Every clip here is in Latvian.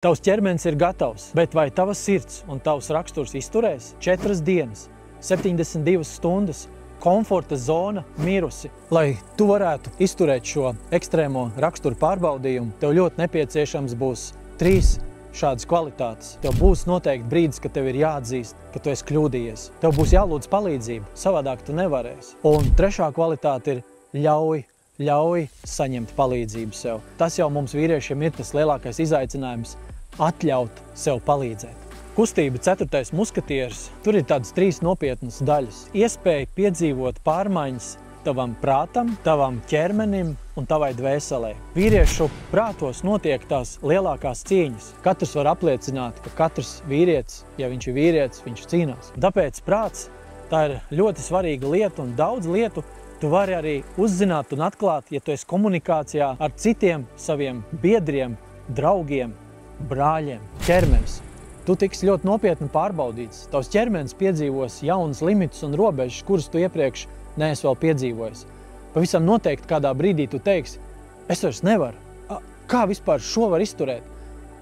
Tavs ķermenis ir gatavs, bet vai tava sirds un tavs raksturs izturēs 4 dienas, 72 stundas, komforta zona mirusi? Lai tu varētu izturēt šo ekstrēmo raksturu pārbaudījumu, tev ļoti nepieciešams būs 3 šādas kvalitātes. Tev būs noteikti brīdis, kad tev ir jāatzīst, ka tu esi kļūdījies. Tev būs jālūdz palīdzību, savādāk tu nevarēsi. Un 3. kvalitāte ir ļauj saņemt palīdzību sev. Tas jau mums vīriešiem ir tas lielākais izaicinājums – atļaut sev palīdzēt. Kustība 4. muskatieris, tur ir tādas 3 nopietnas daļas. Iespēja piedzīvot pārmaiņas tavam prātam, tavam ķermenim un tavai dvēselē. Vīriešu prātos notiek tās lielākās cīņas. Katrs var apliecināt, ka katrs vīrietis, ja viņš ir vīrietis, viņš cīnās. Tāpēc prāts tā ir ļoti svarīga lieta un daudz lietu tu vari arī uzzināt un atklāt, ja tu esi komunikācijā ar citiem saviem biedriem, draugiem, brāļiem. Ķermenis. Tu tiks ļoti nopietni pārbaudīts. Tavs ķermenis piedzīvos jaunas limitus un robežas, kuras tu iepriekš neesi vēl piedzīvojis. Pavisam noteikti kādā brīdī tu teiksi, es vairs nevaru. Kā vispār šo var izturēt?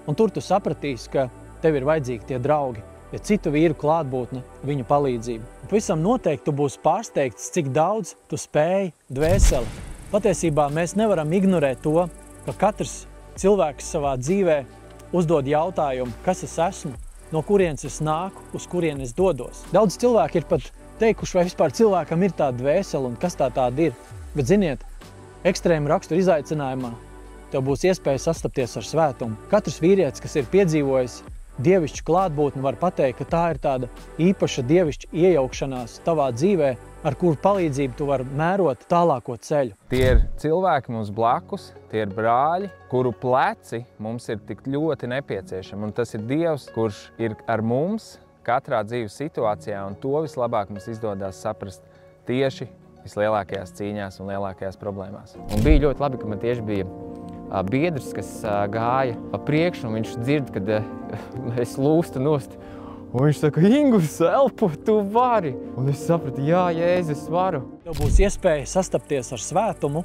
Un tur tu sapratīsi, ka tev ir vajadzīgi tie draugi, ja citu vīru klātbūtne, viņu palīdzību. Pavisam noteikti tu būsi pārsteigts, cik daudz tu spēji dvēseli. Patiesībā mēs nevaram ignorēt to, ka katrs cilvēks savā dzīvē uzdod jautājumu, kas es esmu, no kurienes es nāku, uz kurien es dodos. Daudz cilvēki ir pat teikuši, vai vispār cilvēkam ir tāda dvēsele un kas tāda ir. Bet ziniet, ekstrēma rakstura izaicinājumā tev būs iespēja sastapties ar svētumu. Katrs vīrietis, kas ir piedzīvojis dievišķu klātbūtni, var pateikt, ka tā ir tāda īpaša dievišķa iejaukšanās tavā dzīvē, ar kuru palīdzību tu vari mērot tālāko ceļu. Tie ir cilvēki mums blakus, tie ir brāļi, kuru pleci mums ir tik ļoti nepieciešami. Un tas ir Dievs, kurš ir ar mums katrā dzīves situācijā, un to vislabāk mums izdodas saprast tieši vislielākajās cīņās un lielākajās problēmās. Un bija ļoti labi, ka man tieši bija biedrs, kas gāja pa priekšu, un viņš dzird, kad es lūstu nost. Un viņš saka, Ingus, elpo, tu vari! Un es sapratu, jā, Jēzus, es varu. Tev būs iespēja sastapties ar svētumu,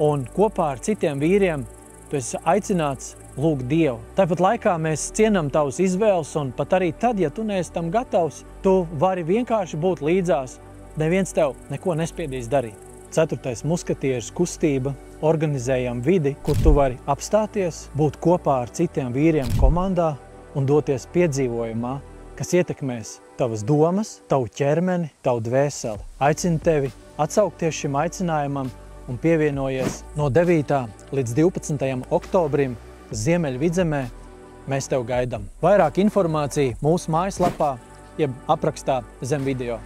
un kopā ar citiem vīriem tu esi aicināts lūgt Dievu. Tāpat laikā mēs cienam tavas izvēles, un pat arī tad, ja tu neesi tam gatavs, tu vari vienkārši būt līdzās. Neviens tev neko nespiedīs darīt. 4. muskatieris kustība, organizējam vidi, kur tu vari apstāties, būt kopā ar citiem vīriem komandā un doties piedzīvojumā, kas ietekmēs tavas domas, tavu ķermeni, tavu dvēseli. Aicinu tevi atsaukties šim aicinājumam un pievienojies no 9. līdz 12. oktobrim Ziemeļvidzemē. Mēs tev gaidām. Vairāk informācija mūsu mājaslapā, jeb aprakstā zem video.